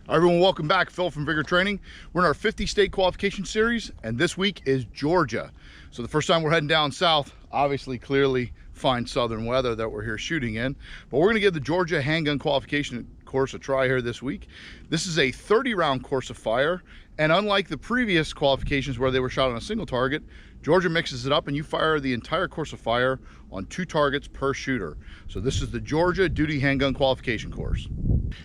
Hi everyone, welcome back. Phil from Vigor Training. We're in our 50-state qualification series, and this week is Georgia. So the first time we're heading down south, obviously clearly fine southern weather that we're here shooting in, but we're gonna give the Georgia Handgun Qualification course a try here this week. This is a 30-round course of fire, and unlike the previous qualifications where they were shot on a single target, Georgia mixes it up and you fire the entire course of fire on 2 targets per shooter. So this is the Georgia Duty Handgun Qualification course.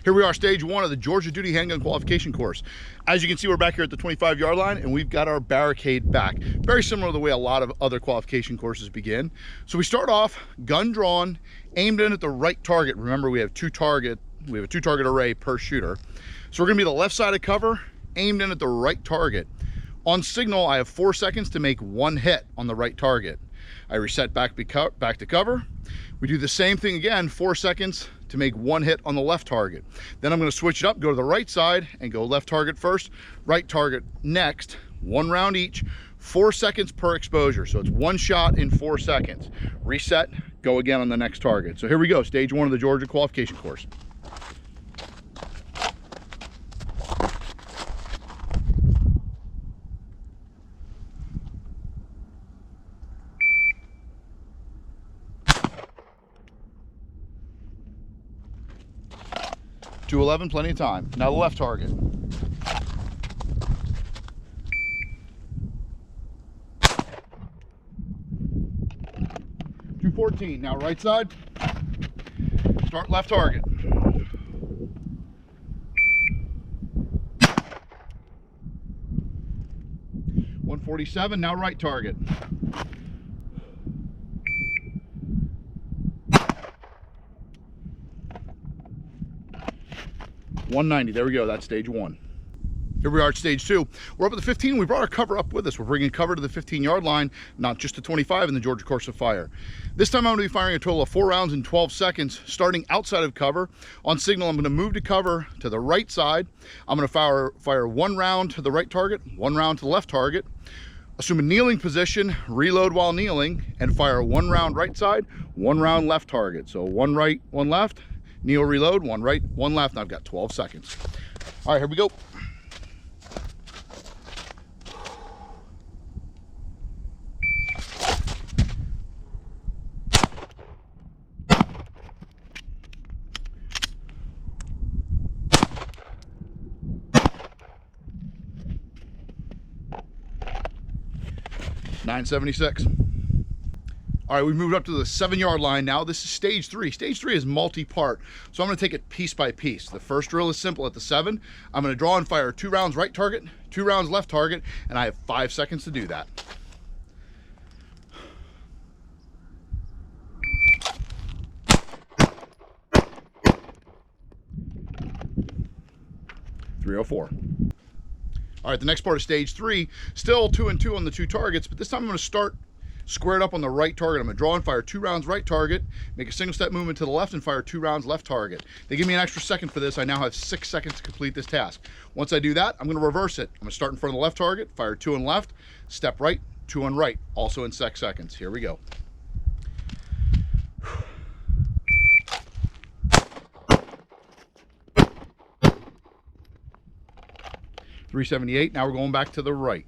Here we are, stage 1 of the Georgia Duty Handgun Qualification course. As you can see, we're back here at the 25-yard line and we've got our barricade back. Very similar to the way a lot of other qualification courses begin. So we start off gun drawn, aimed in at the right target. Remember, we have a 2 target array per shooter. So we're gonna be the left side of cover, aimed in at the right target. On signal, I have 4 seconds to make 1 hit on the right target. I reset back to cover. We do the same thing again, 4 seconds to make 1 hit on the left target. Then I'm gonna switch it up, go to the right side and go left target first, right target next, 1 round each, 4 seconds per exposure. So it's 1 shot in 4 seconds. Reset, go again on the next target. So here we go, stage 1 of the Georgia qualification course. .211, plenty of time. Now the left target. .214, now right side. Start left target. .147, now right target. .190, there we go, that's stage 1. Here we are at stage 2. We're up at the 15, we brought our cover up with us. We're bringing cover to the 15-yard line, not just the 25 in the Georgia course of fire. This time I'm gonna be firing a total of 4 rounds in 12 seconds, starting outside of cover. On signal, I'm gonna move to cover to the right side. I'm gonna fire 1 round to the right target, 1 round to the left target. Assume a kneeling position, reload while kneeling, and fire 1 round right side, 1 round left target. So 1 right, 1 left. Kneel, reload, 1 right, 1 left, and I've got 12 seconds. All right, here we go. .976. All right, we've moved up to the 7-yard line now. This is stage 3. Stage 3 is multi-part, so I'm gonna take it piece by piece. The first drill is simple at the 7. I'm gonna draw and fire 2 rounds right target, 2 rounds left target, and I have 5 seconds to do that. .304. All right, the next part of stage 3, still 2 and 2 on the 2 targets, but this time I'm gonna start squared up on the right target. I'm gonna draw and fire 2 rounds right target, make a single step movement to the left and fire 2 rounds left target. They give me an extra second for this. I now have 6 seconds to complete this task. Once I do that, I'm gonna reverse it. I'm gonna start in front of the left target, fire 2 on left, step right, 2 on right, also in 6 seconds. Here we go. .378, now we're going back to the right.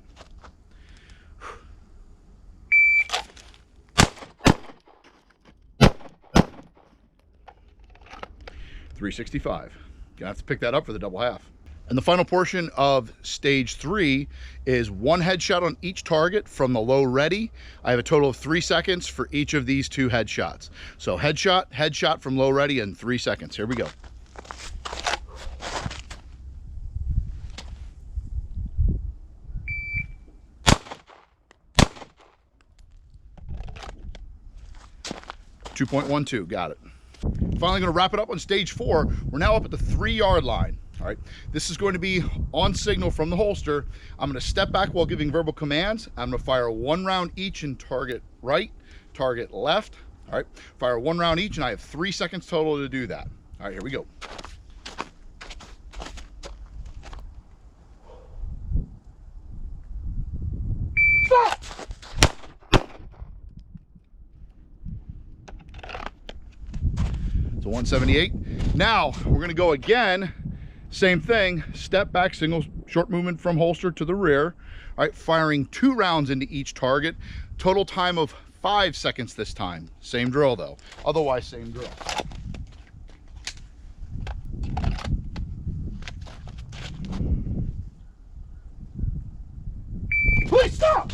.365. Gonna have to pick that up for the double half. And the final portion of stage 3 is 1 headshot on each target from the low ready. I have a total of 3 seconds for each of these 2 headshots. So headshot from low ready in 3 seconds. Here we go. .212, got it. Finally gonna wrap it up on stage 4. We're now up at the 3-yard line. All right, this is going to be on signal from the holster. I'm gonna step back while giving verbal commands. I'm gonna fire 1 round each in target right, target left. All right, fire 1 round each, and I have 3 seconds total to do that. All right, here we go. So 178. Now we're gonna go again, Same thing, step back, single short movement from holster to the rear. All right, firing 2 rounds into each target. Total time of 5 seconds this time. Same drill though, otherwise same drill. Please stop!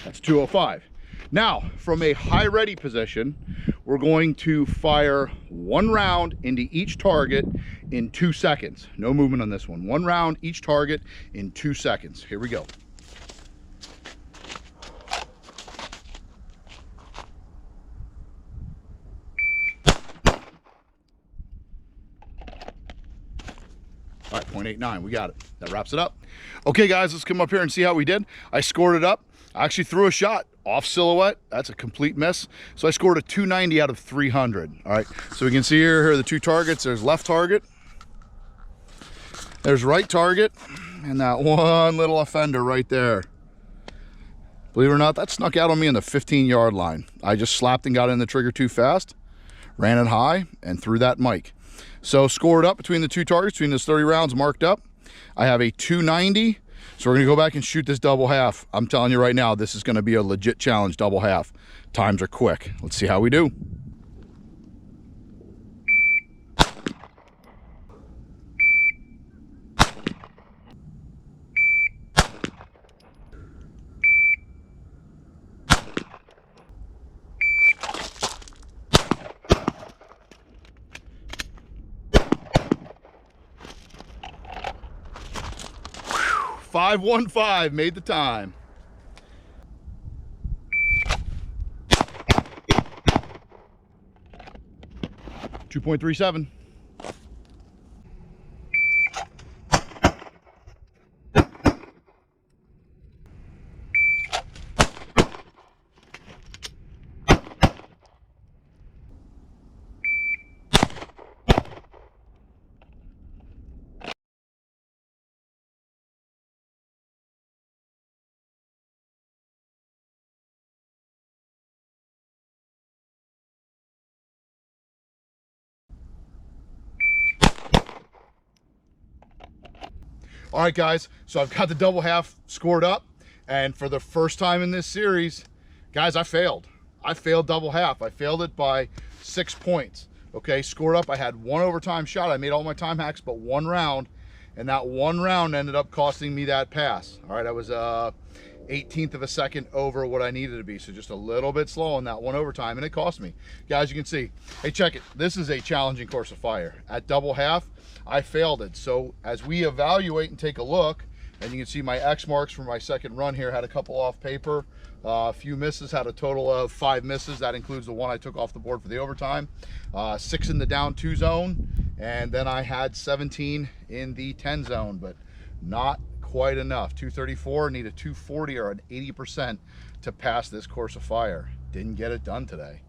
That's 205. Now, from a high ready position, we're going to fire 1 round into each target in 2 seconds. No movement on this one. 1 round each target in 2 seconds. Here we go. All right, 0.89, we got it. That wraps it up. Okay guys, let's come up here and see how we did. I scored it up. I actually threw a shot off silhouette. That's a complete miss. So I scored a 290 out of 300. All right, so we can see here are the 2 targets. There's left target, there's right target, and that one little offender right there. Believe it or not, that snuck out on me in the 15-yard line. I just slapped and got in the trigger too fast, ran it high, and threw that mic. So scored up between the 2 targets, between those 30 rounds marked up. I have a 290. So we're gonna go back and shoot this double half. I'm telling you right now, this is gonna be a legit challenge, double half. Times are quick. Let's see how we do. Whew, 515 made the time. .37. All right, guys, so I've got the double half scored up, and for the first time in this series, guys, I failed. I failed double half. I failed it by 6 points. Okay, scored up. I had 1 overtime shot. I made all my time hacks but 1 round, and that 1 round ended up costing me that pass. All right, I was 1/18 of a second over what I needed to be, so just a little bit slow on that 1 overtime, and it cost me. Guys, you can see, hey, check it. This is a challenging course of fire. At double half, I failed it. So as we evaluate and take a look, and you can see my X marks for my second run here, had a couple off paper, a few misses, had a total of 5 misses. That includes the 1 I took off the board for the overtime, 6 in the down 2 zone, and then I had 17 in the 10 zone, but not quite enough. 234, need a 240 or an 80% to pass this course of fire. Didn't get it done today.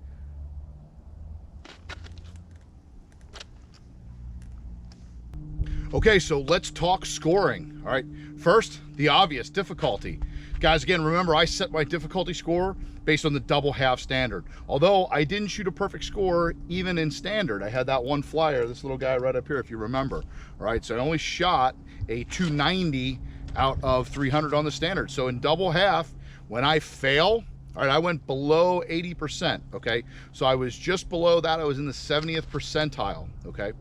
Okay, so let's talk scoring. All right, first, the obvious, difficulty. Guys, again, remember I set my difficulty score based on the double half standard. Although I didn't shoot a perfect score even in standard. I had that 1 flyer, this little guy right up here, if you remember. All right, so I only shot a 290 out of 300 on the standard. So in double half, when I fail, all right, I went below 80%, okay? So I was just below that. I was in the 70th percentile, okay?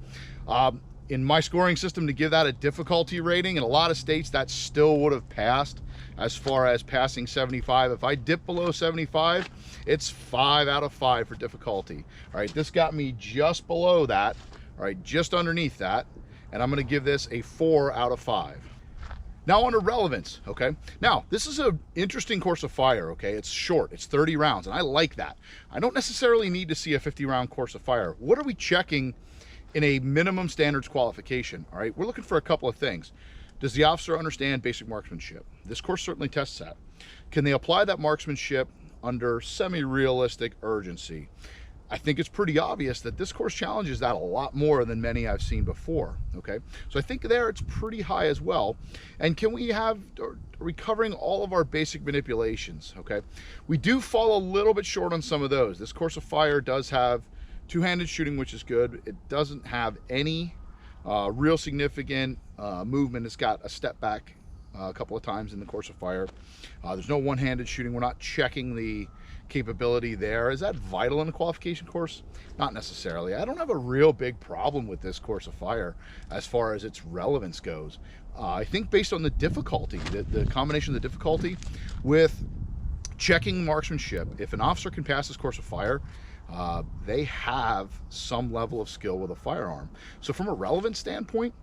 In my scoring system, to give that a difficulty rating, in a lot of states, that still would have passed as far as passing 75. If I dip below 75, it's 5 out of 5 for difficulty. All right, this got me just below that, all right, just underneath that, and I'm gonna give this a 4 out of 5. Now on to relevance, okay? Now, this is an interesting course of fire, okay? It's short, it's 30 rounds, and I like that. I don't necessarily need to see a 50-round course of fire. What are we checking in a minimum standards qualification? All right, we're looking for a couple of things. Does the officer understand basic marksmanship? This course certainly tests that. Can they apply that marksmanship under semi-realistic urgency? I think it's pretty obvious that this course challenges that a lot more than many I've seen before, okay? So I think there it's pretty high as well. And can we have, are we covering all of our basic manipulations, okay? We do fall a little bit short on some of those. This course of fire does have two-handed shooting, which is good. It doesn't have any real significant movement. It's got a step back a couple of times in the course of fire. There's no one-handed shooting. We're not checking the capability there. Is that vital in a qualification course? Not necessarily. I don't have a real big problem with this course of fire as far as its relevance goes. I think based on the difficulty, the combination of the difficulty with checking marksmanship, if an officer can pass this course of fire, they have some level of skill with a firearm. So from a relevance standpoint,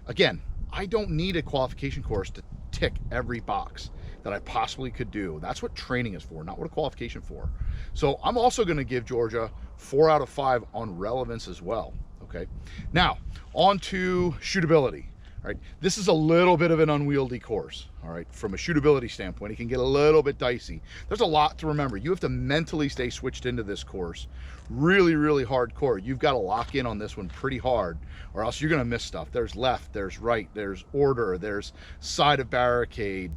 again, I don't need a qualification course to tick every box that I possibly could do. That's what training is for, not what a qualification for. So I'm also going to give Georgia 4 out of 5 on relevance as well. Okay, now on to shootability. All right, this is a little bit of an unwieldy course. All right, from a shootability standpoint, it can get a little bit dicey. There's a lot to remember. You have to mentally stay switched into this course. Really, really hardcore. You've got to lock in on this one pretty hard, or else you're going to miss stuff. There's left, there's right, there's order, there's side of barricade.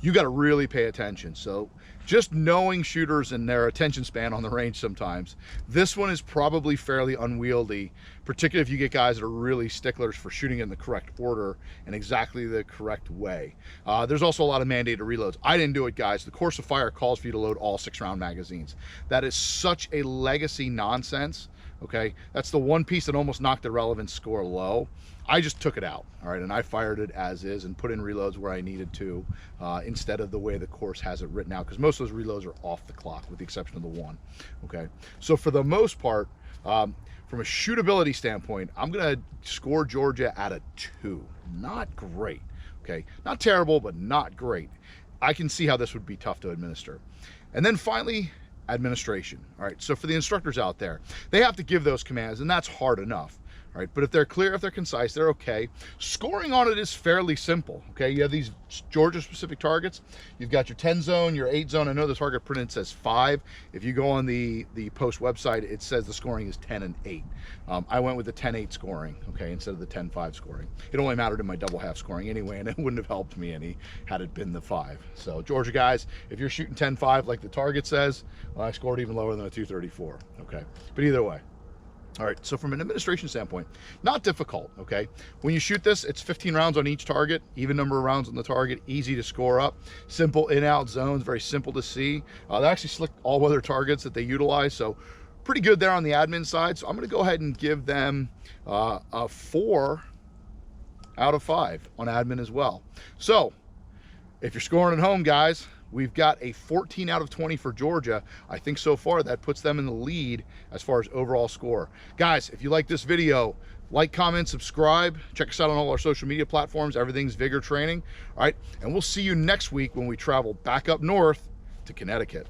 You got to really pay attention. So just knowing shooters and their attention span on the range sometimes, this one is probably fairly unwieldy, particularly if you get guys that are really sticklers for shooting in the correct order and exactly the correct way. There's also a lot of mandated reloads. I didn't do it, guys. The course of fire calls for you to load all 6-round magazines. That is such a legacy nonsense. Okay, that's the one piece that almost knocked the relevance score low. I just took it out, all right, and I fired it as is and put in reloads where I needed to, instead of the way the course has it written out, because most of those reloads are off the clock with the exception of the one. Okay, so for the most part, from a shootability standpoint, I'm gonna score Georgia at a 2. Not great. Okay, not terrible, but not great. I can see how this would be tough to administer. And then finally, administration. All right, so for the instructors out there, they have to give those commands, and that's hard enough. All right, but if they're clear, if they're concise, they're okay. Scoring on it is fairly simple. Okay, you have these Georgia specific targets. You've got your 10 zone, your 8 zone. I know the target printed says 5. If you go on the post website, it says the scoring is 10 and 8. I went with the 10-8 scoring, okay, instead of the 10-5 scoring. It only mattered in my double half scoring anyway, and it wouldn't have helped me any had it been the 5. So Georgia guys, if you're shooting 10-5 like the target says, well, I scored even lower than a 234. Okay, but either way. All right, so from an administration standpoint, not difficult, okay? When you shoot this, it's 15 rounds on each target, even number of rounds on the target, easy to score up, simple in-out zones, very simple to see. They actually select all-weather targets that they utilize, so pretty good there on the admin side. So I'm gonna go ahead and give them a 4 out of 5 on admin as well. So if you're scoring at home, guys, we've got a 14 out of 20 for Georgia. I think so far that puts them in the lead as far as overall score. Guys, if you like this video, like, comment, subscribe. Check us out on all our social media platforms. Everything's Vigor Training. All right, and we'll see you next week when we travel back up north to Connecticut.